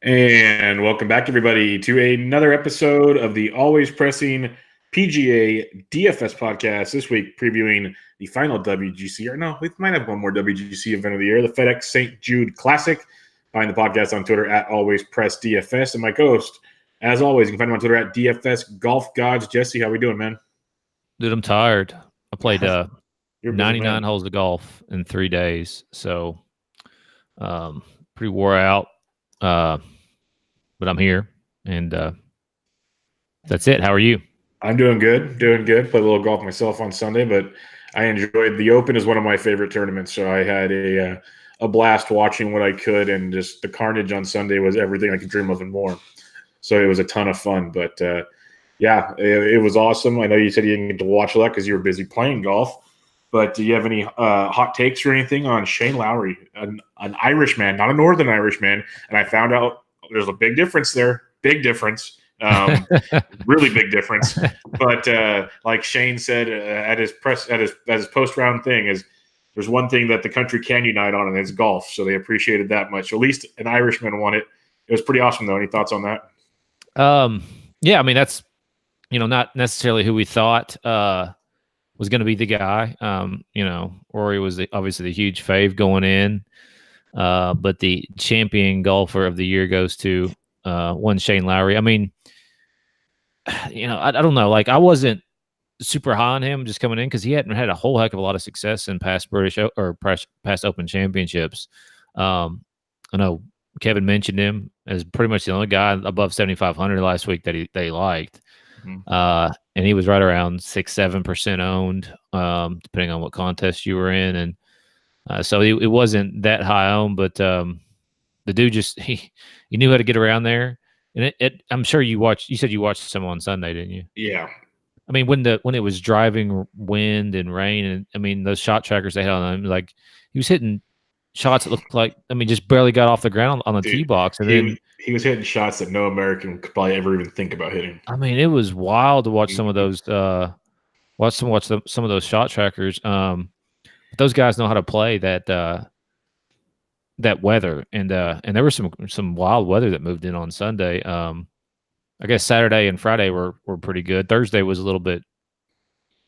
And welcome back, everybody, to another episode of the Always Pressing PGA DFS podcast. This week, previewing the final WGC, or no, we might have one more WGC event of the year, the Fed-Ex St. Jude Classic. Find the podcast on Twitter at Always Press DFS. And my co-host, as always, you can find him on Twitter at DFS Golf Gods. Jesse, how we doing, man? Dude, I'm tired. I played You're a busy 99 man. holes of golf in 3 days, so pretty wore out. But I'm here, and that's it. How are you? I'm doing good. Played a little golf myself on Sunday, but I enjoyed the Open. Is one of my favorite tournaments, so I had a blast watching what I could, and just the carnage on Sunday was everything I could dream of and more. So it was a ton of fun. But yeah, it was awesome. I know you said you didn't get to watch a lot because you were busy playing golf. But do you have any hot takes or anything on Shane Lowry, an Irishman, not a Northern Irishman? And I found out there's a big difference there. Big difference. Really big difference. But like Shane said at his post round thing, is there's one thing that the country can unite on, and it's golf. So they appreciated that much. At least an Irishman won it. It was pretty awesome, though. Any thoughts on that? Yeah, I mean that's not necessarily who we thought was going to be the guy. Rory was obviously the huge fave going in, but the champion golfer of the year goes to one Shane Lowry. I mean, I don't know. Like, I wasn't super high on him just coming in because he hadn't had a whole heck of a lot of success in past past Open championships. I know Kevin mentioned him as pretty much the only guy above 7,500 last week that he liked. Mm-hmm. And he was right around 6-7% owned, depending on what contest you were in, and so it wasn't that high owned. But the dude just he knew how to get around there. And I'm sure you watched. You said you watched some on Sunday, didn't you? Yeah. I mean, when it was driving wind and rain, and I mean those shot trackers they had on him, like he was hitting shots that looked like, I mean, just barely got off the ground on the tee box, and then he was hitting shots that no American could probably ever even think about hitting. I mean, it was wild to watch some of those. Watch some of those shot trackers. Those guys know how to play that weather, and there was some wild weather that moved in on Sunday. I guess Saturday and Friday were pretty good. Thursday was a little bit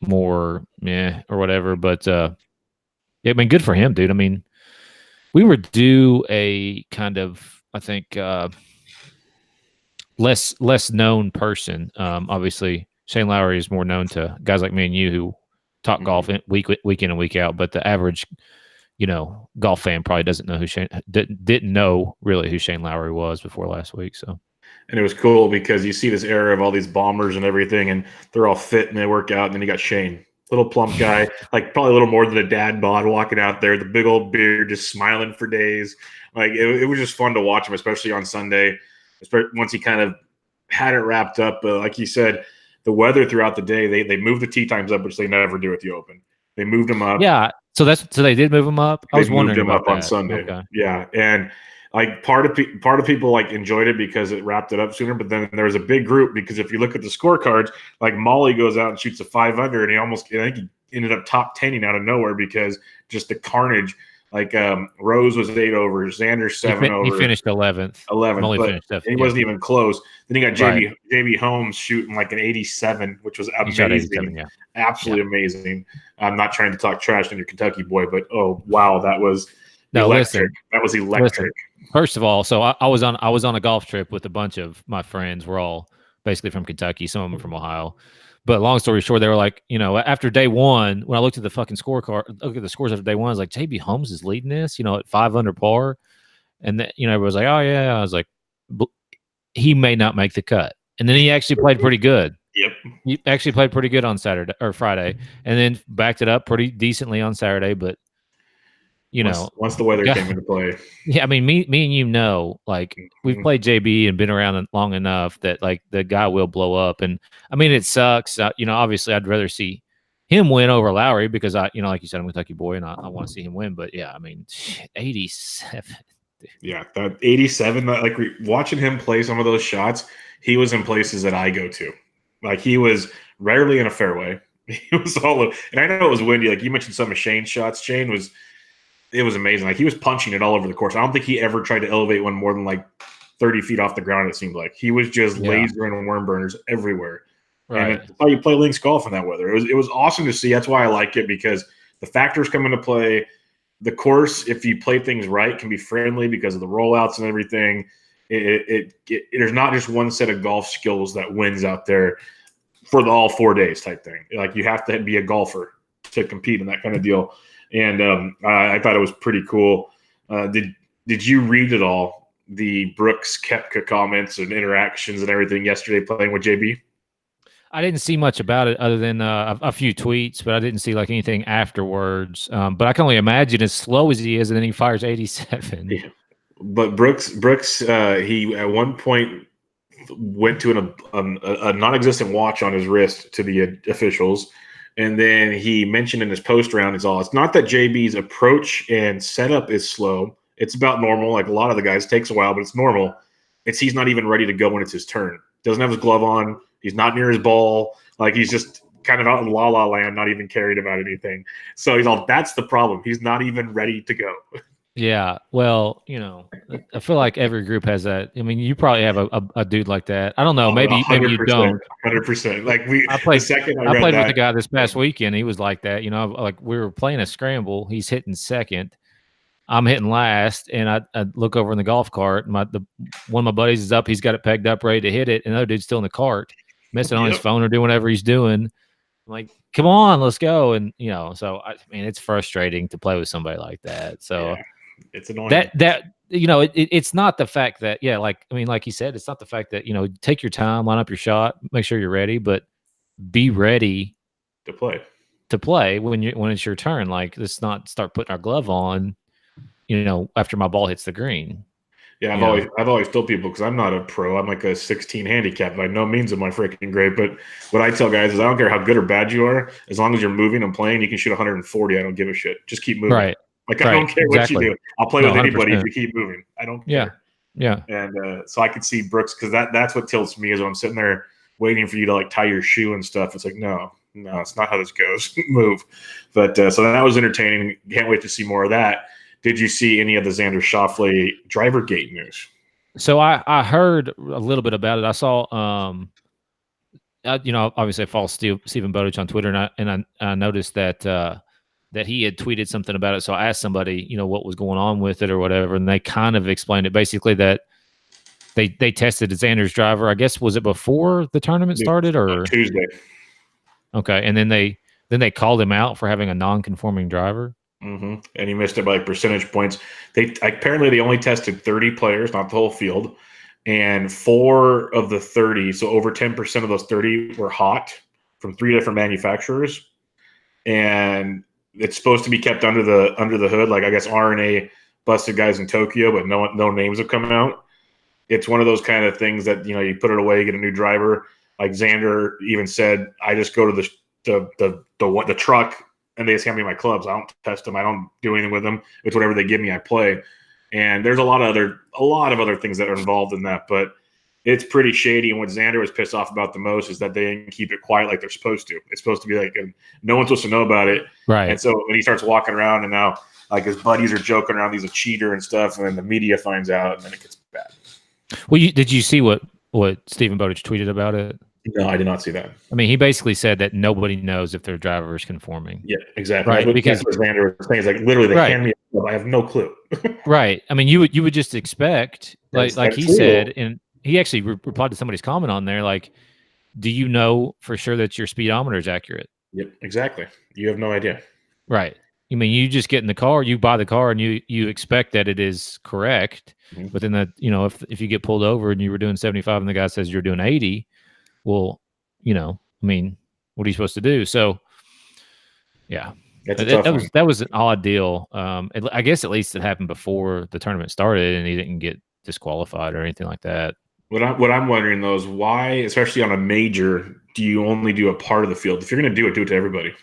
more or whatever, but yeah, I mean, good for him, dude. I mean, we were due a kind of, I think, less known person. Obviously, Shane Lowry is more known to guys like me and you who talk golf week in and week out, but the average, golf fan probably doesn't know didn't know really who Shane Lowry was before last week. So. And it was cool because you see this era of all these bombers and everything, and they're all fit and they work out. And then you got Shane, little plump guy, like probably a little more than a dad bod, walking out there, the big old beard, just smiling for days. Like it was just fun to watch him, especially on Sunday, once he kind of had it wrapped up. Like you said, the weather throughout the day, they moved the tee times up, which they never do at the Open. They moved them up. Yeah, so they did move them up. I was wondering about up on Sunday. Okay. Yeah, and like part of people like enjoyed it because it wrapped it up sooner, but then there was a big group because if you look at the scorecards, like Molly goes out and shoots a 500, and I think he ended up top 10ing out of nowhere because just the carnage. Like Rose was 8 over, Xander 7 over. He finished 11th. But he wasn't even close. Then you got JB Holmes shooting like an 87, which was amazing. Absolutely amazing. I'm not trying to talk trash on your Kentucky boy, but oh wow, that was electric. That was electric. Listen, first of all, so I was on a golf trip with a bunch of my friends. We're all basically from Kentucky, some of them from Ohio. But long story short, they were like, after day one, when I looked at the fucking look at the scores after day one, I was like, JB Holmes is leading this, at 5 under par. And then, everybody was like, oh, yeah. I was like, he may not make the cut. And then he actually played pretty good. Yep. He actually played pretty good on Saturday or Friday, and then backed it up pretty decently on Saturday. But, once the weather came into play. Yeah, I mean, me and like we've played JB and been around long enough that like the guy will blow up. And I mean, it sucks. Obviously, I'd rather see him win over Lowry because like you said, I'm a Kentucky boy and I want to see him win. But yeah, I mean, 87. Yeah, that 87. Like watching him play some of those shots, he was in places that I go to. Like he was rarely in a fairway. He was all over, and I know it was windy. Like you mentioned some of Shane's shots. Shane was. It was amazing. Like he was punching it all over the course. I don't think he ever tried to elevate one more than like 30 feet off the ground, it seemed like. He was just lasering worm burners everywhere. Right. And it's how you play links golf in that weather. It was awesome to see. That's why I like it, because the factors come into play. The course, if you play things right, can be friendly because of the rollouts and everything. There's not just one set of golf skills that wins out there for all 4 days type thing. Like, you have to be a golfer to compete in that kind of deal. And I thought it was pretty cool. Did you read it all? The Brooks Koepka comments and interactions and everything yesterday playing with JB? I didn't see much about it other than a few tweets, but I didn't see like anything afterwards. But I can only imagine, as slow as he is, and then he fires 87. Yeah. But Brooks, he at one point went to a non-existent watch on his wrist to the officials, and then he mentioned in his post round, it's not that JB's approach and setup is slow. It's about normal. Like a lot of the guys, it takes a while, but it's normal. He's not even ready to go when it's his turn. Doesn't have his glove on. He's not near his ball. Like, he's just kind of out in la-la land, not even caring about anything. So that's the problem. He's not even ready to go. Yeah. Well, I feel like every group has that. I mean, you probably have a dude like that. I don't know. Maybe you don't. 100%. Like, I played with a guy this past weekend. He was like that. Like, we were playing a scramble. He's hitting second. I'm hitting last, and I look over in the golf cart. One of my buddies is up. He's got it pegged up, ready to hit it, and another dude's still in the cart, messing on his phone or doing whatever he's doing. I'm like, come on, let's go. And so it's frustrating to play with somebody like that. So yeah, it's annoying. It's not the fact that like you said, it's not the fact that take your time, line up your shot, make sure you're ready, but be ready to play when it's your turn. Like, let's not start putting our glove on after my ball hits the green. Yeah, I've always told people, because I'm not a pro, I'm like a 16 handicap. By no means am I freaking great, but what I tell guys is, I don't care how good or bad you are, as long as you're moving and playing, you can shoot 140. I don't give a shit. Just keep moving. Right. Like, I don't care what you do. I'll play with anybody 100%. If you keep moving. I don't care. Yeah. And so I could see Brooks, because that's what tilts me, is when I'm sitting there waiting for you to like tie your shoe and stuff. It's like, no, it's not how this goes. Move. But so that was entertaining. Can't wait to see more of that. Did you see any of the Xander Schauffele driver gate news? So I heard a little bit about it. I saw, obviously I follow Stephen Bowditch on Twitter, and I noticed that he had tweeted something about it. So I asked somebody, what was going on with it or whatever, and they kind of explained it. Basically, that they tested Xander's driver. I guess, was it before the tournament started or Tuesday? Okay, and then they called him out for having a non-conforming driver. Mm-hmm. And he missed it by percentage points. Apparently they only tested 30 players, not the whole field, and 4 of the 30, so over 10% of those 30 were hot from 3 different manufacturers, and it's supposed to be kept under the hood. Like, I guess R&A busted guys in Tokyo, but no names have come out. It's one of those kind of things that you put it away, you get a new driver. Like Xander even said, I just go to the truck, and they just hand me my clubs. I don't test them. I don't do anything with them. It's whatever they give me, I play. And there's a lot of other things that are involved in that, but it's pretty shady. And what Xander was pissed off about the most is that they didn't keep it quiet like they're supposed to. It's supposed to be like, no one's supposed to know about it. Right. And so when he starts walking around, and now like his buddies are joking around, he's a cheater and stuff, and then the media finds out, and then it gets bad. Well, did you see what Stephen Bowditch tweeted about it? No, I did not see that. I mean, he basically said that nobody knows if their driver is conforming. Yeah, exactly. Right, because Xander was saying is like, literally, they hand me a club. I have no clue. Right. I mean, you would just expect, like he said, and he actually replied to somebody's comment on there, like, do you know for sure that your speedometer is accurate? Yep, exactly. You have no idea. Right. I mean, you just get in the car, you buy the car, and you expect that it is correct. Mm-hmm. But then if you get pulled over and you were doing 75 and the guy says you're doing 80, well, I mean, what are you supposed to do? So, yeah, that was an odd deal. I guess at least it happened before the tournament started, and he didn't get disqualified or anything like that. What I'm wondering though is why, especially on a major, do you only do a part of the field? If you're going to do it to everybody.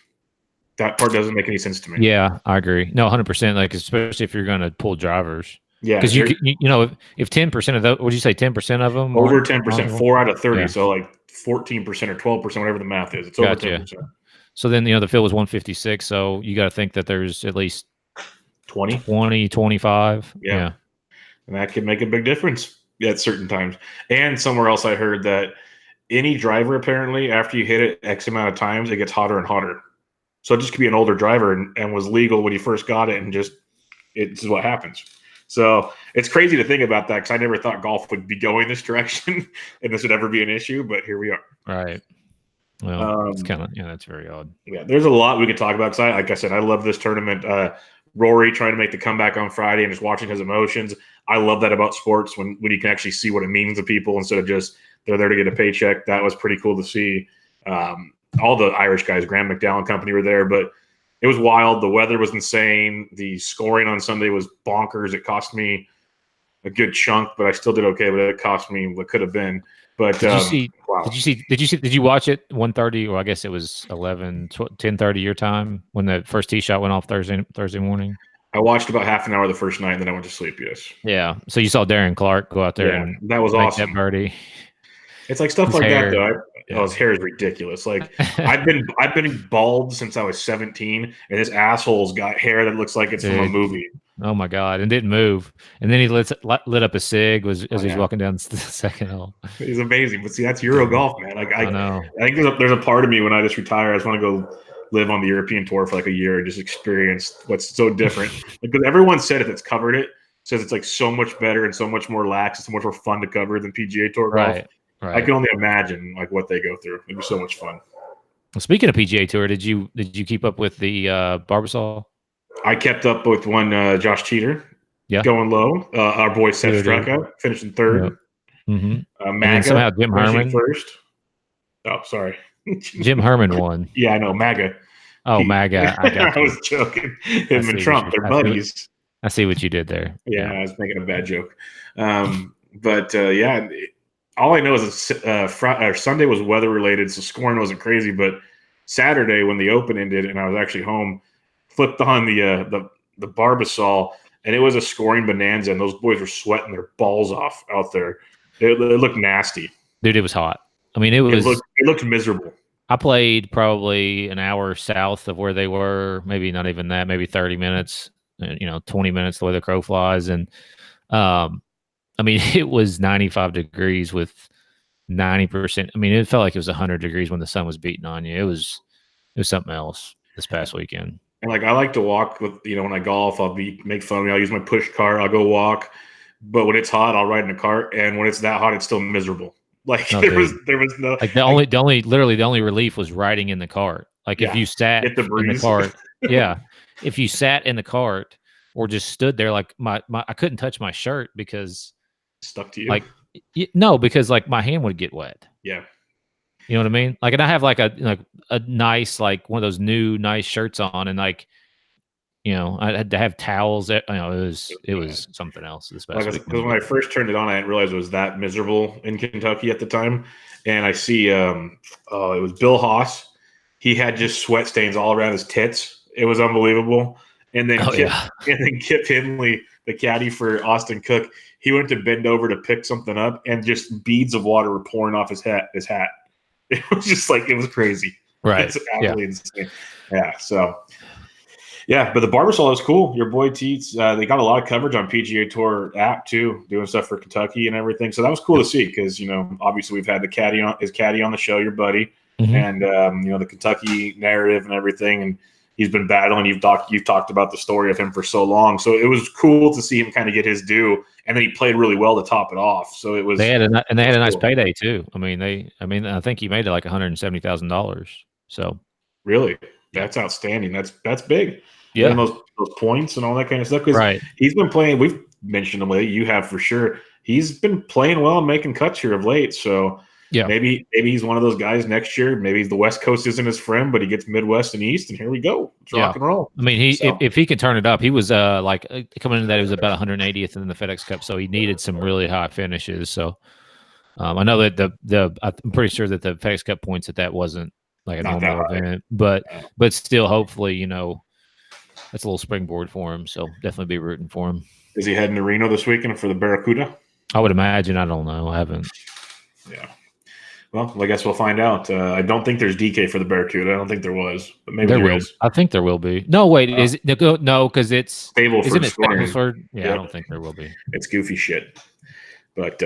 That part doesn't make any sense to me. Yeah, I agree. No, 100%. Like, especially if you're going to pull drivers. Yeah, because if 10% of those, would you say 10% of them? Over 10%, 4 out of 30. Yeah. So like 14% or 12%, whatever the math is. It's over 10%. So then, the field was 156. So you got to think that there's at least 20, 25. Yeah. And that could make a big difference. at certain times. And somewhere else I heard that any driver, apparently, after you hit it X amount of times, it gets hotter and hotter. So it just could be an older driver and was legal when you first got it, and just it's what happens. So it's crazy to think about that, because I never thought golf would be going this direction and this would ever be an issue, but here we are. Right. Well, it's kind of, that's very odd. Yeah, there's a lot we could talk about. Because like I said, I love this tournament. Rory trying to make the comeback on Friday and just watching his emotions. I love that about sports, when you can actually see what it means to people instead of just they're there to get a paycheck. That was pretty cool to see. All the Irish guys, Graham McDowell company, were there, but it was wild. The weather was insane. The scoring on Sunday was bonkers. It cost me a good chunk, but I still did okay. But it cost me what could have been. But did you see? Wow. Did you watch it 1:30, or I guess it was 10:30 your time, when the first tee shot went off Thursday morning? I watched about half an hour the first night, and then I went to sleep. Yes. Yeah. So you saw Darren Clark go out there and that was make awesome. that birdie. It's like stuff His like hair. that, though. His hair is ridiculous. Like I've been bald since I was 17, and this asshole's got hair that looks like it's from a movie. Oh my God! And didn't move. And then he lit up a cig as he's walking down the second hole. He's amazing. But see, that's Euro golf, man. Like I know. I think there's a part of me when I just retire, I just want to go live on the European tour for like a year and just experience what's so different. Because everyone said that's covered it says it's like so much better and so much more lax and so much more fun to cover than PGA Tour golf. Right. I can only imagine like what they go through. It'd be so much fun. Well, speaking of PGA Tour, did you keep up with the Barbasol? I kept up with one Josh Cheater, going low. Our boy Seth Straka finishing third. Yep. Mm-hmm. Maga somehow Jim Herman first. Oh, sorry. Jim Herman won. Yeah, I know. Maga. Oh, Maga. I was joking. Him and Trump, they're buddies. I see what you did there. Yeah, I was making a bad joke. But all I know is Sunday was weather related, so scoring wasn't crazy. But Saturday, when the Open ended and I was actually home, flipped on the Barbasol, and it was a scoring bonanza. And those boys were sweating their balls off out there. It looked nasty, dude. It was hot. I mean, it looked miserable. I played probably an hour south of where they were, maybe not even that, maybe 30 minutes, 20 minutes the way the crow flies. And I mean, it was 95 degrees with 90%. I mean, it felt like it was 100 degrees when the sun was beating on you. It was something else this past weekend. And like, I like to walk with, when I golf, make fun of me. I'll use my push cart. I'll go walk. But when it's hot, I'll ride in a cart. And when it's that hot, it's still miserable. Like there was no, like the only relief was riding in the cart. Like if you sat in the cart, if you sat in the cart or just stood there, like I couldn't touch my shirt because stuck to you. Like no, because like my hand would get wet. Yeah. You know what I mean? Like, and I have like a nice, like one of those new nice shirts on, and like, I had to have towels. It was something else this past week. Because when I first turned it on, I didn't realize it was that miserable in Kentucky at the time. And I see, it was Bill Haas. He had just sweat stains all around his tits. It was unbelievable. And then Kip Hindley, the caddy for Austin Cook, he went to bend over to pick something up, and just beads of water were pouring off his hat. It was just like, it was crazy. Right. It's absolutely insane. Yeah. So, yeah, but the Barbasol was cool. Your boy Teets, they got a lot of coverage on PGA Tour app too, doing stuff for Kentucky and everything. So that was cool to see because, obviously we've had his caddy on the show, your buddy, and, the Kentucky narrative and everything. And he's been battling. You've talked about the story of him for so long. So it was cool to see him kind of get his due. And then he played really well to top it off. So it was. They had a nice payday too. I mean, I think he made it like $170,000. So really, that's outstanding. That's big. Yeah, and those points and all that kind of stuff. Because he's been playing. We've mentioned him lately. You have for sure. He's been playing well and making cuts here of late. So yeah, maybe he's one of those guys next year. Maybe the West Coast isn't his friend, but he gets Midwest and East, and here we go. It's rock and roll. I mean, if he can turn it up, he was coming into that, he was about 180th in the FedEx Cup, so he needed some really high finishes. So I know that I'm pretty sure that the FedEx Cup points that wasn't like a normal event, but still, hopefully, that's a little springboard for him. So definitely be rooting for him. Is he heading to Reno this weekend for the Barracuda? I would imagine. I don't know. I haven't. Yeah. Well, I guess we'll find out. I don't think there's DK for the Barracuda. I don't think there was, but maybe there is. I think there will be. No, wait. Is it no? Because it's Stableford. Isn't it Stableford? Yeah, I don't think there will be. It's goofy shit. But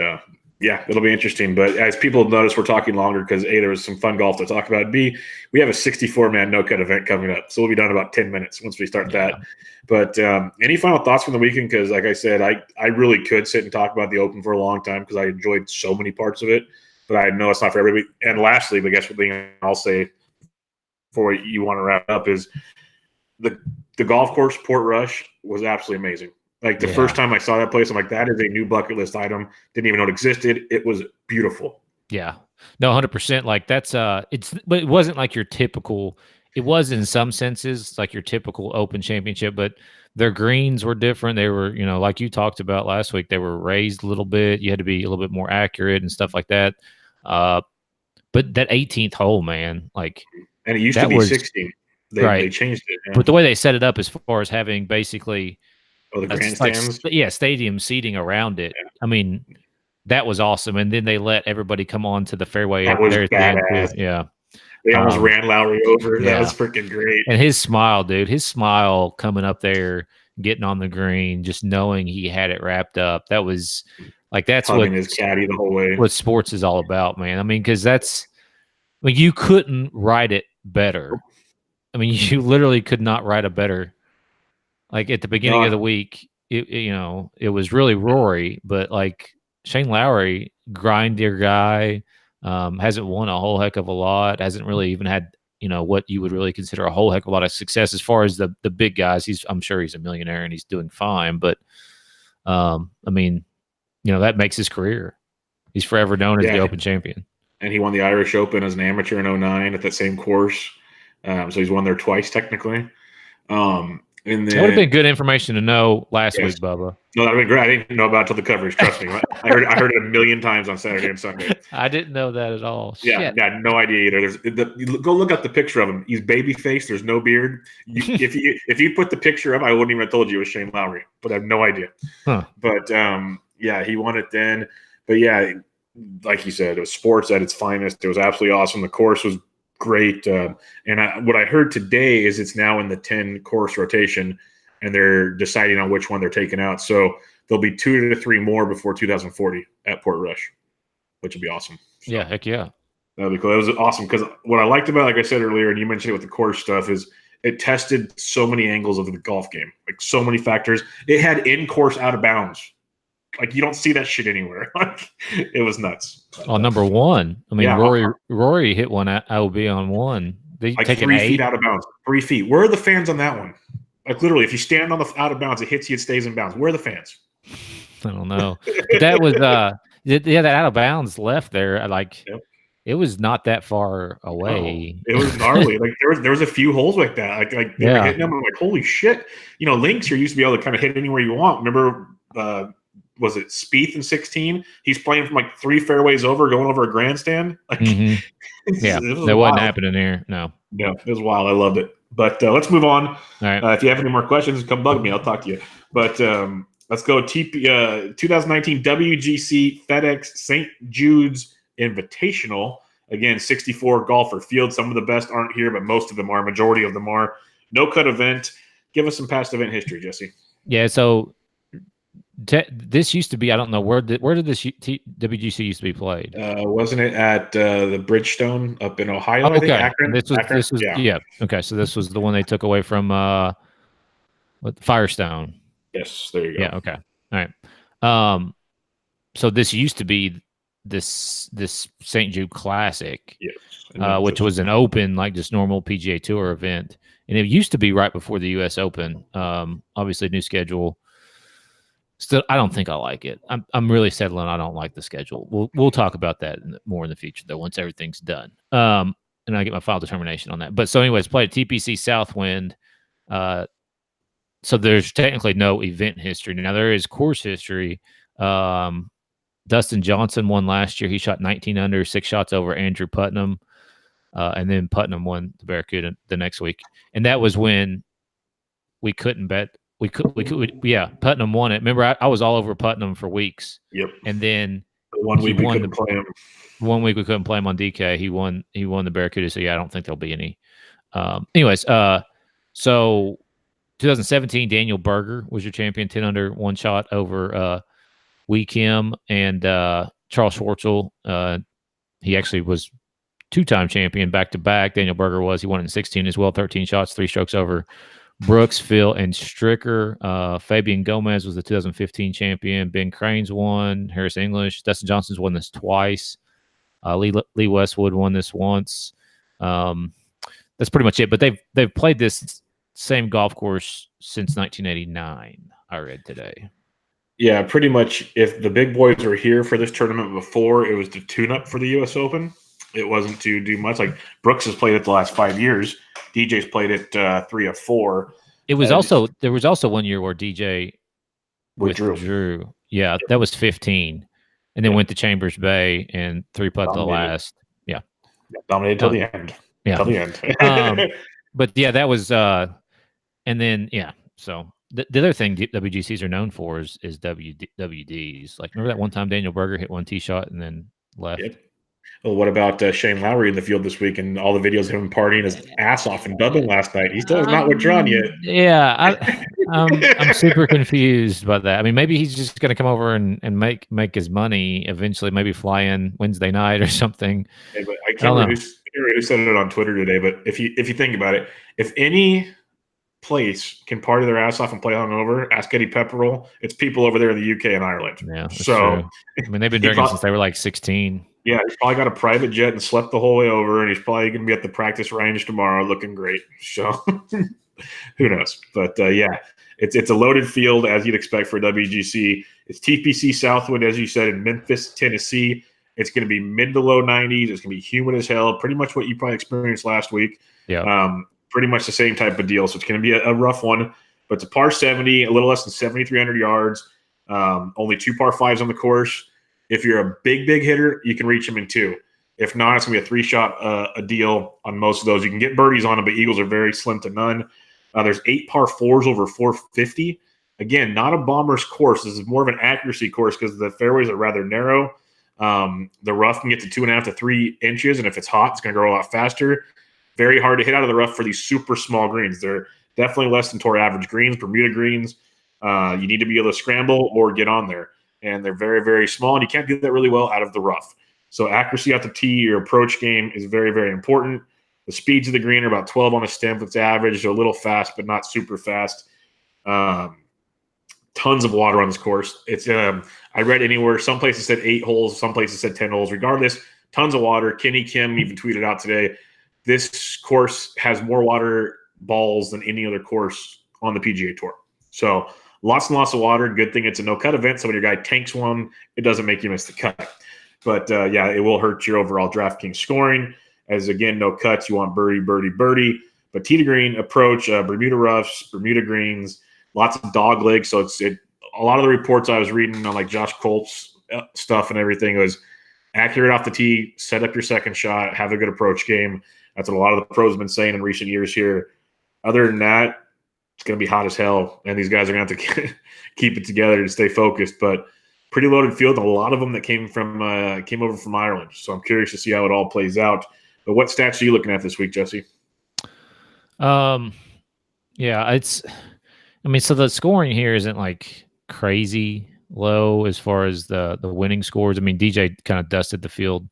yeah, it'll be interesting. But as people notice, we're talking longer because A, there was some fun golf to talk about. B, we have a 64-man no-cut event coming up. So we'll be done in about 10 minutes once we start that. But any final thoughts from the weekend? Because like I said, I really could sit and talk about the Open for a long time because I enjoyed so many parts of it. But I know it's not for everybody. And lastly, but I guess one thing I'll say before you want to wrap up is the golf course, Portrush, was absolutely amazing. Like the first time I saw that place, I'm like, that is a new bucket list item. Didn't even know it existed. It was beautiful. Yeah. No, 100%. Like that's but it wasn't like your typical. It was in some senses like your typical Open Championship, but their greens were different. They were, like you talked about last week, they were raised a little bit. You had to be a little bit more accurate and stuff like that. But that 18th hole, man, like, and it used to be 16. They changed it. Yeah. But the way they set it up, as far as having basically the grandstands, stadium seating around it. Yeah. I mean, that was awesome. And then they let everybody come on to the fairway. That was badass. Yeah. They almost ran Lowry over. Yeah. That was freaking great. And his smile, dude, coming up there, getting on the green, just knowing he had it wrapped up. That was like, that's hugging his caddy the whole way. What sports is all about, man. I mean, because you couldn't write it better. I mean, you literally could not write a better. Like at the beginning of the week, it was really Rory, but like Shane Lowry, grinder guy, hasn't won a whole heck of a lot, hasn't really even had, what you would really consider a whole heck of a lot of success as far as the big guys. I'm sure he's a millionaire and he's doing fine, but I mean, that makes his career. He's forever known as the Open champion. And he won the Irish Open as an amateur in 2009 at that same course. So he's won there twice technically. And then, that would have been good information to know last week, Bubba. No, that would have been great. I didn't know about it until the coverage. Trust me. I heard it a million times on Saturday and Sunday. I didn't know that at all. Yeah, no idea either. Go look up the picture of him. He's baby faced. There's no beard. If you put the picture up, I wouldn't even have told you it was Shane Lowry, but I have no idea. Huh. But he won it then. But yeah, like you said, it was sports at its finest. It was absolutely awesome. The course was great. What I heard today is it's now in the 10 course rotation and they're deciding on which one they're taking out. So there'll be 2 to 3 more before 2040 at Portrush, which would be awesome. So, yeah, heck yeah. That'd be cool. It was awesome because what I liked about it, like I said earlier, and you mentioned it with the course stuff, is it tested so many angles of the golf game, like so many factors. It had in-course out of bounds. Like you don't see that shit anywhere. Like it was nuts. Oh, number one. I mean, Rory hit one at IOB on one. They like 3 feet out of bounds. 3 feet. Where are the fans on that one? Like literally, if you stand on the out of bounds, it hits you, it stays in bounds. Where are the fans? I don't know. But that was that out of bounds left there. Like it was not that far away. No, it was gnarly. Like there was a few holes like that. Like they were hitting them. I'm like, holy shit. Links, you used to be able to kind of hit anywhere you want. Remember was it Spieth in 16? He's playing from like 3 fairways over, going over a grandstand. Like, that wasn't happening here. No, it was wild. I loved it. But let's move on. All right. If you have any more questions, come bug me. I'll talk to you. But let's go. 2019 WGC Fed-Ex St. Jude's Invitational. Again, 64 golfer field. Some of the best aren't here, but most of them are. Majority of them are. No cut event. Give us some past event history, Jesse. Yeah. So. This used to be, I don't know, where did this WGC used to be played? Wasn't it at the Bridgestone up in Ohio? Okay. I think? Akron? This was yeah. Okay, so this was the one they took away from Firestone. Yes, there you go. Yeah, okay. All right. So this used to be this St. Jude Classic, yes, which was an open, like just normal PGA Tour event. And it used to be right before the US Open. Obviously new schedule. Still, I don't think I like it. I'm really settling. I don't like the schedule. We'll talk about that more in the future, though, once everything's done. And I get my final determination on that. But so, anyways, played at TPC Southwind. So there's technically no event history. Now there is course history. Dustin Johnson won last year. He shot 19 under, 6 shots over Andrew Putnam, and then Putnam won the Barracuda the next week. And that was when we couldn't bet. Putnam won it. Remember, I was all over Putnam for weeks. Yep. And then one week we couldn't play him. 1 week we couldn't play him on DK. He won the Barracuda. So yeah, I don't think there'll be any. Anyways, so 2017, Daniel Berger was your champion, 10 under, 1 shot over Wee Kim and Charles Schwartzel. He actually was two-time champion back-to-back. Daniel Berger was. He won it in 16 as well, 13 shots, 3 strokes over Brooks, Phil, and Stricker. Fabian Gomez was the 2015 champion. Ben Cranes won. Harris English. Dustin Johnson's won this twice. Lee Westwood won this once. That's pretty much it. But they've played this same golf course since 1989, I read today. Yeah, pretty much. If the big boys were here for this tournament before, it was to tune up for the U.S. Open. It wasn't to do much. Like Brooks has played it the last 5 years. DJ's played it 3 of 4. It was there was also 1 year where DJ withdrew. Yeah, that was 15, and then went to Chambers Bay and 3-putt the last. Yeah, dominated till the end. Yeah, till the end. But yeah, that was. And then so. The other thing WGCs are known for is WDs. Like, remember that one time Daniel Berger hit 1 tee shot and then left? Yep. Well, what about Shane Lowry in the field this week and all the videos of him partying his ass off in Dublin last night? He still has not withdrawn yet. Yeah, I'm super confused about that. I mean, maybe he's just going to come over and make his money eventually, maybe fly in Wednesday night or something. Hey, but I can't remember who said it on Twitter today, but if you think about it, if any place can party their ass off and play hungover, ask Eddie Pepperell. It's people over there in the UK and Ireland. Yeah, so true. I mean, they've been drinking since they were like 16. Yeah, he's probably got a private jet and slept the whole way over, and he's probably going to be at the practice range tomorrow, looking great. So who knows? But yeah, it's a loaded field as you'd expect for WGC. It's TPC Southwind, as you said, in Memphis, Tennessee. It's going to be mid to low 90s. It's going to be humid as hell. Pretty much what you probably experienced last week. Yeah. Pretty much the same type of deal. So it's going to be a rough one, but it's a par 70, a little less than 7,300 yards, only 2 par 5s on the course. If you're a big hitter, you can reach them in 2. If not, it's going to be a 3-shot a deal on most of those. You can get birdies on them, but eagles are very slim to none. There's 8 par 4s over 450. Again, not a bomber's course. This is more of an accuracy course because the fairways are rather narrow. The rough can get to 2.5 to 3 inches, and if it's hot, it's going to grow a lot faster. Very hard to hit out of the rough for these super small greens. They're definitely less than tour average greens, Bermuda greens. You need to be able to scramble or get on there. And they're very, very small, and you can't do that really well out of the rough. So accuracy at the tee, your approach game is very, very important. The speeds of the green are about 12 on a stem. It's average, so a little fast, but not super fast. Tons of water on this course. It's I read anywhere. Some places said 8 holes. Some places said 10 holes. Regardless, tons of water. Kenny Kim even tweeted out today, this course has more water balls than any other course on the PGA Tour. So lots and lots of water. Good thing it's a no-cut event. So when your guy tanks one, it doesn't make you miss the cut. But, yeah, it will hurt your overall DraftKings scoring. As, again, no cuts. You want birdie. But tee to green, approach, Bermuda roughs, Bermuda greens, lots of dog legs. So a lot of the reports I was reading on, like, Josh Colt's stuff and everything was accurate off the tee, set up your second shot, have a good approach game. That's what a lot of the pros have been saying in recent years here. Other than that, it's going to be hot as hell, and these guys are going to have to keep it together to stay focused. But pretty loaded field, and a lot of them that came over from Ireland. So I'm curious to see how it all plays out. But what stats are you looking at this week, Jesse? Yeah, so the scoring here isn't like crazy low as far as the winning scores. I mean, DJ kind of dusted the field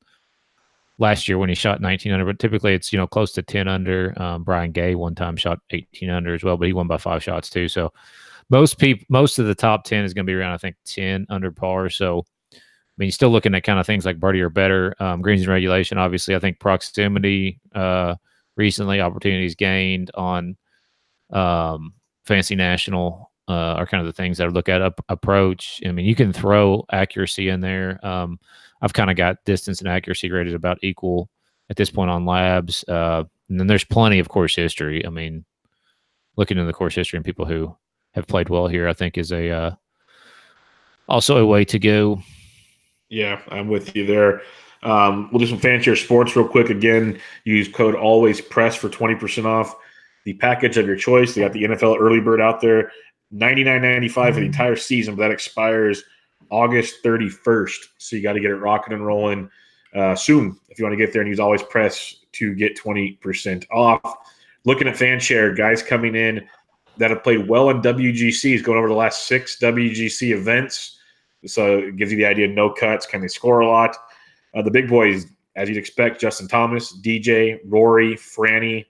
last year when he shot 19 under, but typically it's, close to 10 under. Brian Gay one time shot 18 under as well, but he won by 5 shots too. So most of the top 10 is going to be around, I think, 10 under par. So, I mean, you're still looking at kind of things like birdie or better. Greens and regulation, obviously. I think proximity, recently opportunities gained on Fantasy National are kind of the things that I look at. Approach. I mean, you can throw accuracy in there. I've kind of got distance and accuracy rated about equal at this point on labs. And then there's plenty of course history. I mean, looking into the course history and people who have played well here, I think is also a way to go. Yeah, I'm with you there. We'll do some fancier sports real quick. Again, use code ALWAYSPRESS for 20% off the package of your choice. They got the NFL early bird out there, $99.95 for the entire season, but that expires August 31st. So you got to get it rocking and rolling soon if you want to get there and use Always Press to get 20% off. Looking at fan share, guys coming in that have played well in WGCs, going over the last 6 WGC events. So it gives you the idea, no cuts. Can they score a lot? The big boys, as you'd expect, Justin Thomas, DJ, Rory, Franny,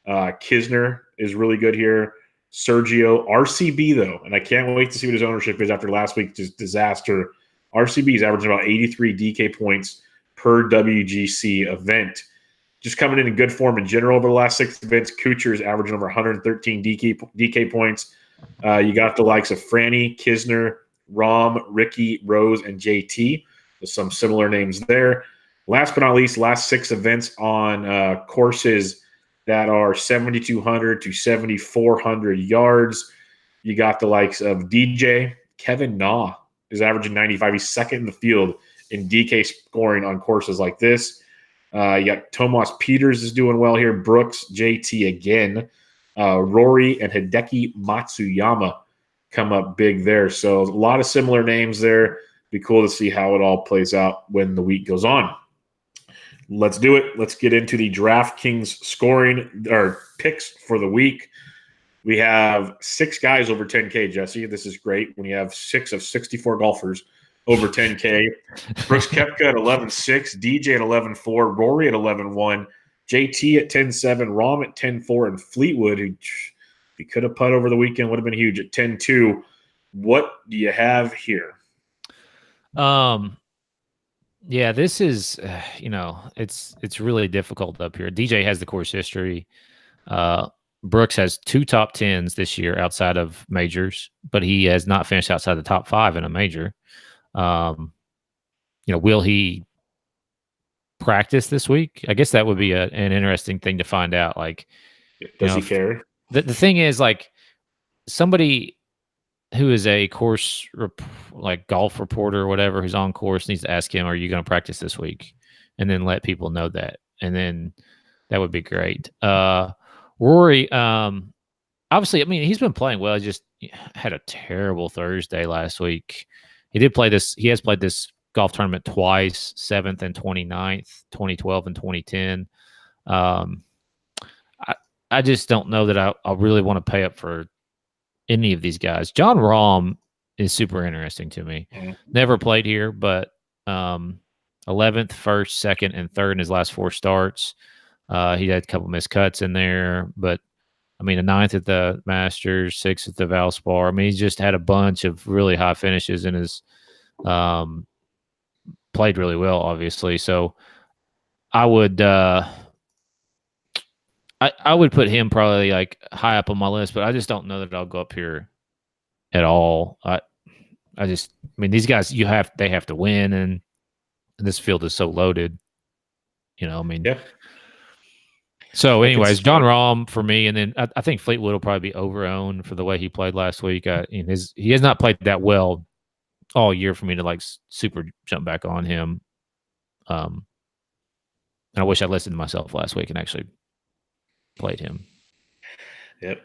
Kisner is really good here. Sergio, RCB, though, and I can't wait to see what his ownership is after last week's disaster. RCB is averaging about 83 DK points per WGC event. Just coming in good form in general over the last 6 events. Kuchar is averaging over 113 DK points. You got the likes of Franny, Kisner, Rom, Ricky, Rose, and JT. With some similar names there. Last but not least, last 6 events on courses that are 7,200 to 7,400 yards. You got the likes of DJ. Kevin Na is averaging 95. He's second in the field in DK scoring on courses like this. You got Tomas Peters is doing well here. Brooks, JT again. Rory and Hideki Matsuyama come up big there. So a lot of similar names there. Be cool to see how it all plays out when the week goes on. Let's do it. Let's get into the DraftKings scoring or picks for the week. We have 6 guys over 10K, Jesse. This is great when you have 6 of 64 golfers over 10K. Brooks Koepka at 11.6, DJ at 11.4, Rory at 11.1, JT at 10.7, Rom at 10.4, and Fleetwood, who he could have put over the weekend, would have been huge, at 10.2. What do you have here? Yeah, this is, it's really difficult up here. DJ has the course history. Brooks has 2 top 10s this year outside of majors, but he has not finished outside the top 5 in a major. Will he practice this week? I guess that would be an interesting thing to find out. Like, does he care? The thing is, like, somebody who is a course golf reporter or whatever who's on course needs to ask him, "Are you going to practice this week?" And then let people know that, and then that would be great. Rory, obviously, I mean, he's been playing well. He just had a terrible Thursday last week. He did play this. He has played this golf tournament twice, 7th and 29th, 2012 and 2010. I just don't know that I really want to pay up for any of these guys. Jon Rahm is super interesting to me. Mm-hmm. Never played here, but 11th, 1st, 2nd, and 3rd in his last 4 starts. He had a couple missed cuts in there, but I mean, a 9th at the Masters, 6th at the Valspar. I mean, he's just had a bunch of really high finishes and has played really well, obviously. So I would I would put him probably like high up on my list, but I just don't know that I'll go up here at all. I mean, these guys they have to win, and this field is so loaded. I mean, yeah. So, anyways, Jon Rahm for me, and then I think Fleetwood will probably be over-owned for the way he played last week. He has not played that well all year for me to like super jump back on him. And I wish I listened to myself last week and actually played him. Yep.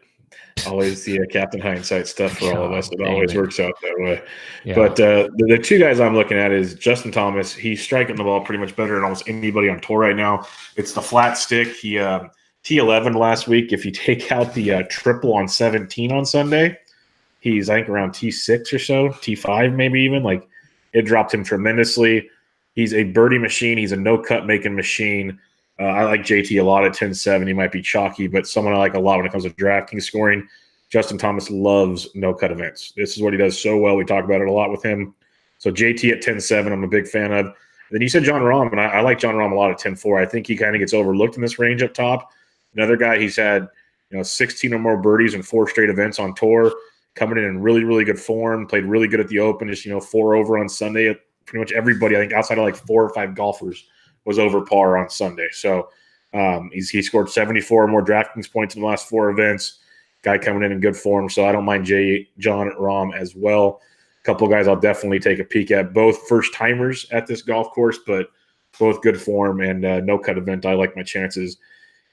Always the Captain Hindsight stuff for all of us. It always works out that way. Yeah. But the 2 guys I'm looking at is Justin Thomas. He's striking the ball pretty much better than almost anybody on tour right now. It's the flat stick. He T11 last week. If you take out the triple on 17 on Sunday, he's I think around T6 or so, T5 maybe even. Like it dropped him tremendously. He's a birdie machine. He's a no-cut making machine. I like JT a lot at 10.7. He might be chalky, but someone I like a lot when it comes to DraftKings scoring. Justin Thomas loves no-cut events. This is what he does so well. We talk about it a lot with him. So JT at 10.7, I'm a big fan of. And then you said Jon Rahm, and I like Jon Rahm a lot at 10.4. I think he kind of gets overlooked in this range up top. Another guy, he's had 16 or more birdies in 4 straight events on tour, coming in really, really good form, played really good at the Open, just 4 over on Sunday. Pretty much everybody, I think outside of like 4 or 5 golfers, was over par on Sunday. So he scored 74 or more DraftKings points in the last 4 events. Guy coming in good form. So I don't mind Jon Rahm as well. A couple of guys I'll definitely take a peek at. Both first-timers at this golf course, but both good form and no-cut event. I like my chances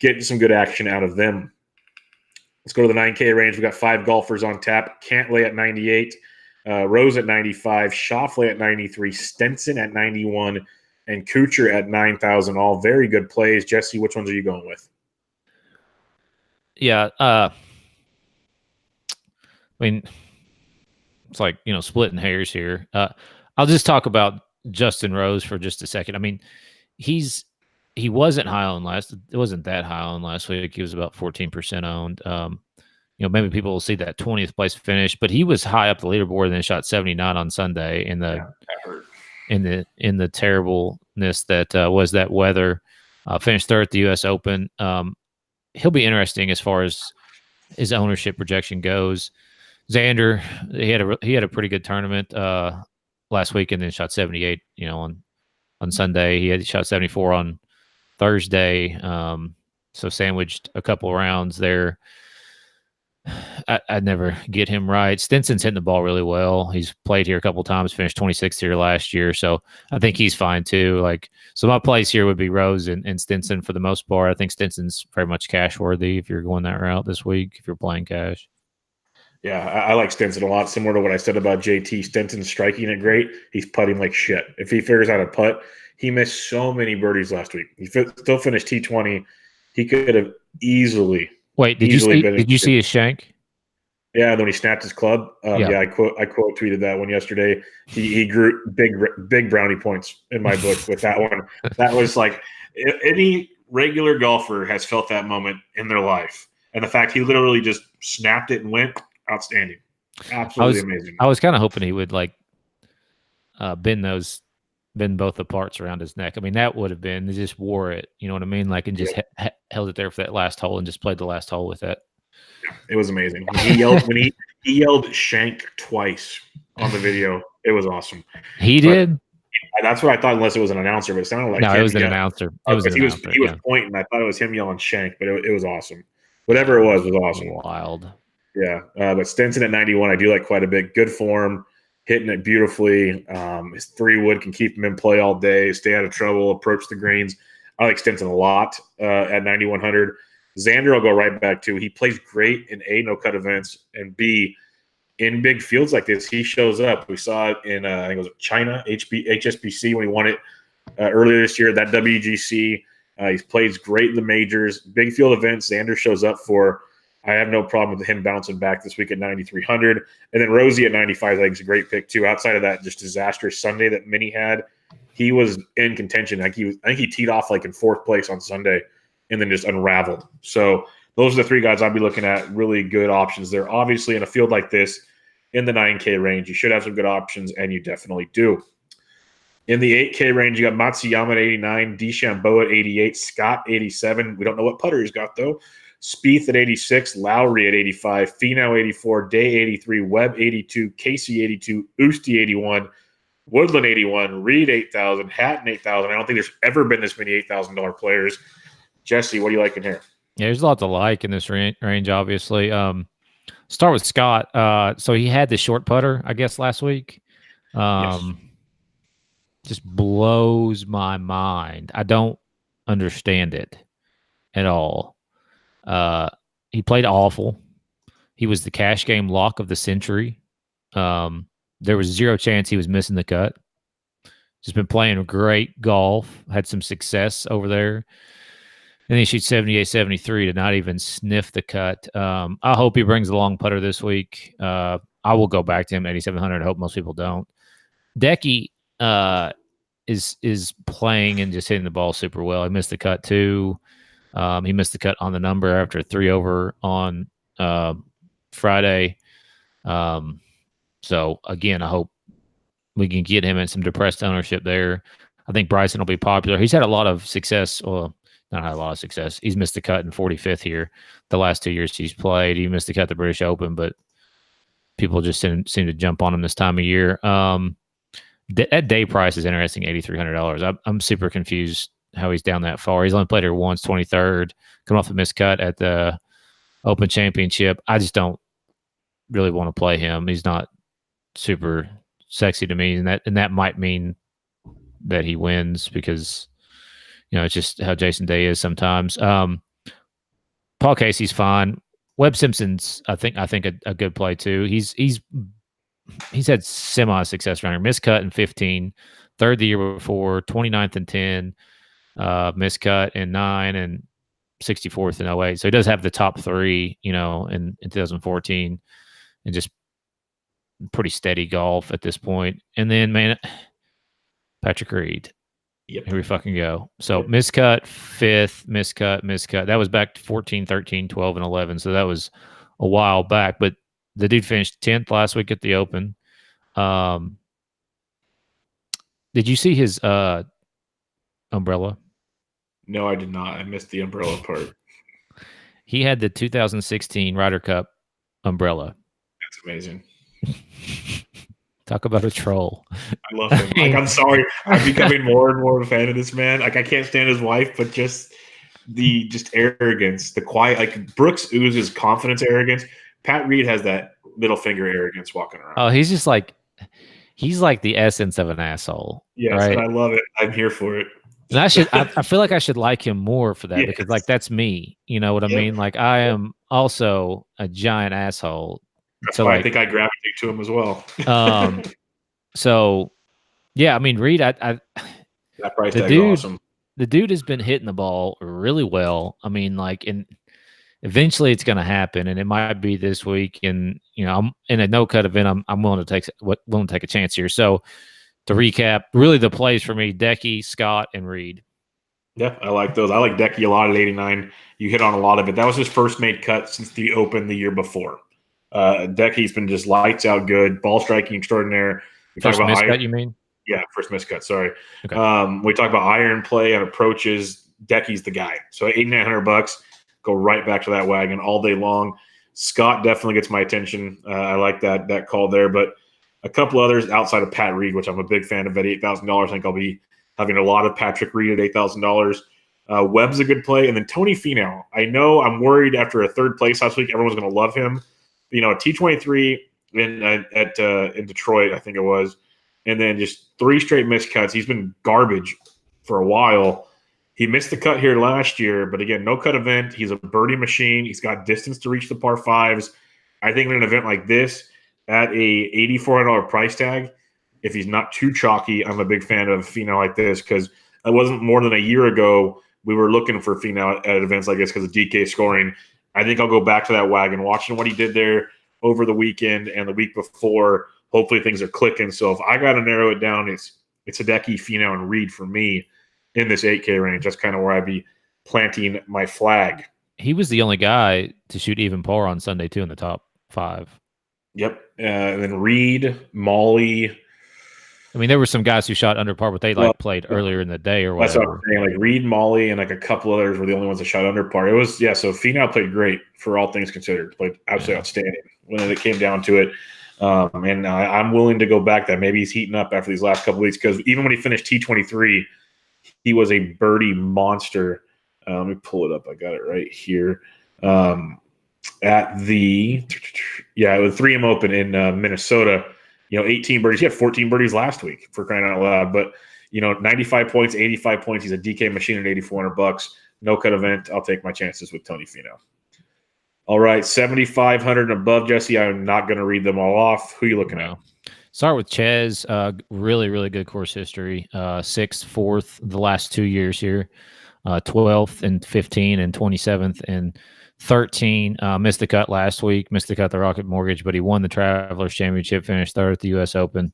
getting some good action out of them. Let's go to the 9K range. We got 5 golfers on tap. Cantlay at 98, Rose at 95, Schauffele at 93, Stenson at 91, and Kuchar at 9,000. All very good plays. Jesse, which ones are you going with? Yeah, I mean, it's like splitting hairs here. I'll just talk about Justin Rose for just a second. I mean, he wasn't high on last. It wasn't that high on last week. He was about 14% owned. Maybe people will see that 20th place finish, but he was high up the leaderboard and then shot 79 on Sunday in the terribleness that was that weather. Finished third at the U.S. Open. He'll be interesting as far as his ownership projection goes. Xander, he had a pretty good tournament last week and then shot 78. On Sunday he had shot 74 on Thursday. So sandwiched a couple rounds there. I'd never get him right. Stinson's hitting the ball really well. He's played here a couple times, finished 26th here last year. So I think he's fine too. So my plays here would be Rose and Stinson for the most part. I think Stinson's very much cash worthy if you're going that route this week, if you're playing cash. Yeah, I like Stinson a lot. Similar to what I said about JT, Stinson's striking it great. He's putting like shit. If he figures out a putt, he missed so many birdies last week. He still finished T20. He could have easily. Wait, did you see his shank? Yeah, when he snapped his club. Yeah, I quote tweeted that one yesterday. He grew big brownie points in my book with that one. That was like any regular golfer has felt that moment in their life, and the fact he literally just snapped it and went outstanding, absolutely amazing. I was kind of hoping he would bend both the parts around his neck. I mean, that would have been, he just wore it, you know what I mean? And just held it there for that last hole and just played the last hole with it. Yeah, it was amazing. He yelled when he yelled shank twice on the video. It was awesome. He did. That's what I thought, unless it was an announcer, but it sounded like it was an announcer. He was pointing. I thought it was him yelling shank, but it was awesome. Whatever it was awesome. Wild. Yeah, but Stinson at 91, I do like quite a bit. Good form. Hitting it beautifully. His 3-wood can keep him in play all day, stay out of trouble, approach the greens. I like Stinson a lot at 9,100. Xander will go right back to. He plays great in A, no-cut events, and B, in big fields like this, he shows up. We saw it in, I think it was China, HSBC, when he won it earlier this year, that WGC. He plays great in the majors. Big field events, Xander shows up for. I have no problem with him bouncing back this week at 9,300. And then Rosie at 95, I think is a great pick too. Outside of that just disastrous Sunday that Minnie had, he was in contention. I think he teed off in 4th place on Sunday and then just unraveled. So those are the 3 guys I'd be looking at. Really good options there. Obviously, in a field like this, in the 9K range, you should have some good options, and you definitely do. In the 8K range, you got Matsuyama at 89, DeChambeau at 88, Scott 87. We don't know what putter he's got though. Spieth at 86, Lowry at 85, Finau 84, Day 83, Webb 82, Casey 82, Usti 81, Woodland 81, Reed 8,000, Hatton 8,000. I don't think there's ever been this many $8,000 players. Jesse, what do you like in here? Yeah, there's a lot to like in this range, obviously. Start with Scott. So he had the short putter, I guess, last week. Yes. Just blows my mind. I don't understand it at all. He played awful. He was the cash game lock of the century. There was 0 chance he was missing the cut. Just been playing great golf. Had some success over there. And he shoots 78, 73 to not even sniff the cut. I hope he brings a long putter this week. I will go back to him at 8,700. I hope most people don't. Decky is playing and just hitting the ball super well. He missed the cut too. He missed the cut on the number after a 3-over on Friday. So, again, I hope we can get him in some depressed ownership there. I think Bryson will be popular. He's had a lot of success. Well, not had a lot of success. He's missed the cut in 45th here the last 2 years he's played. He missed the cut at the British Open, but people just seem to jump on him this time of year. That day price is interesting, $8,300. I'm super confused how he's down that far. He's only played here once, 23rd, coming off a missed cut at the Open Championship. I just don't really want to play him. He's not super sexy to me, and that might mean that he wins because it's just how Jason Day is sometimes. Paul Casey's fine. Webb Simpson's I think a good play too. He's had semi success around here. Missed cut in 15, third the year before, 29th in 10. Missed cut in 9 and 64th in 08. So he does have the top 3, in 2014, and just pretty steady golf at this point. And then, man, Patrick Reed. Yep. Here we fucking go. So miscut, 5th, miscut. That was back to 14, 13, 12, and 11. So that was a while back. But the dude finished 10th last week at the Open. Did you see his umbrella? No, I did not. I missed the umbrella part. He had the 2016 Ryder Cup umbrella. That's amazing. Talk about a troll. I love him. Like, I'm sorry. I'm becoming more and more of a fan of this man. Like, I can't stand his wife, but just the arrogance, the quiet. Like, Brooks oozes confidence, arrogance. Pat Reed has that middle finger arrogance walking around. Oh, he's like the essence of an asshole. Yes, right? And I love it. I'm here for it. And I feel like I should like him more for that because, like, that's me. You know what I mean? Like, I am also a giant asshole. That's why I think I gravitate to him as well. So, yeah, I mean, Reed, that price tag is awesome. The dude has been hitting the ball really well. I mean, like, and eventually it's going to happen, and it might be this week. And I'm in a no cut event. I'm willing to take a chance here. So, to recap, really the plays for me: Decky, Scott, and Reed. Yeah, I like those. I like Decky a lot at 89. You hit on a lot of it. That was his first made cut since the Open the year before. Decky's been just lights out good, ball striking extraordinaire. First miscut, you mean? Yeah, first miscut. Sorry. Okay. We talk about iron play and approaches. Decky's the guy. So $8,900, go right back to that wagon all day long. Scott definitely gets my attention. I like that call there, but a couple others outside of Pat Reed, which I'm a big fan of at $8,000. I think I'll be having a lot of Patrick Reed at $8,000. Webb's a good play, and then Tony Finau. I know I'm worried after a third place last week, everyone's going to love him. T23 in Detroit, I think it was, and then just 3 straight missed cuts. He's been garbage for a while. He missed the cut here last year, but again, no cut event. He's a birdie machine. He's got distance to reach the par 5s. I think in an event like this, at a $8,400 price tag, if he's not too chalky, I'm a big fan of Finau like this because it wasn't more than a year ago we were looking for Finau at events like this because of DK scoring. I think I'll go back to that wagon, watching what he did there over the weekend and the week before. Hopefully things are clicking. So if I got to narrow it down, it's Hideki, Finau, and Reed for me in this 8K range. That's kind of where I'd be planting my flag. He was the only guy to shoot even par on Sunday too in the top 5. Yep. And then Reed, Molly. I mean, there were some guys who shot under par, but they played earlier in the day or whatever. That's what I'm saying. Like Reed, Molly, and like a couple others were the only ones that shot under par. It was, so Finau played great for all things considered. Played absolutely outstanding when it came down to it. And I'm willing to go back that. Maybe he's heating up after these last couple weeks because even when he finished T23, he was a birdie monster. Let me pull it up. I got it right here. At the 3M Open in Minnesota, 18 birdies. He had 14 birdies last week for crying out loud. But 95 points, 85 points. He's a DK machine at $8,400. No cut event. I'll take my chances with Tony Finau. All right, 7,500 and above, Jesse. I'm not going to read them all off. Who are you looking at? Start with Ches. Really, really good course history. 6th, 4th the last 2 years here. 12th and 15 and 27th and 13. Missed the cut last week. Missed the cut the Rocket Mortgage, but he won the Travelers Championship. Finished 3rd at the U.S. Open.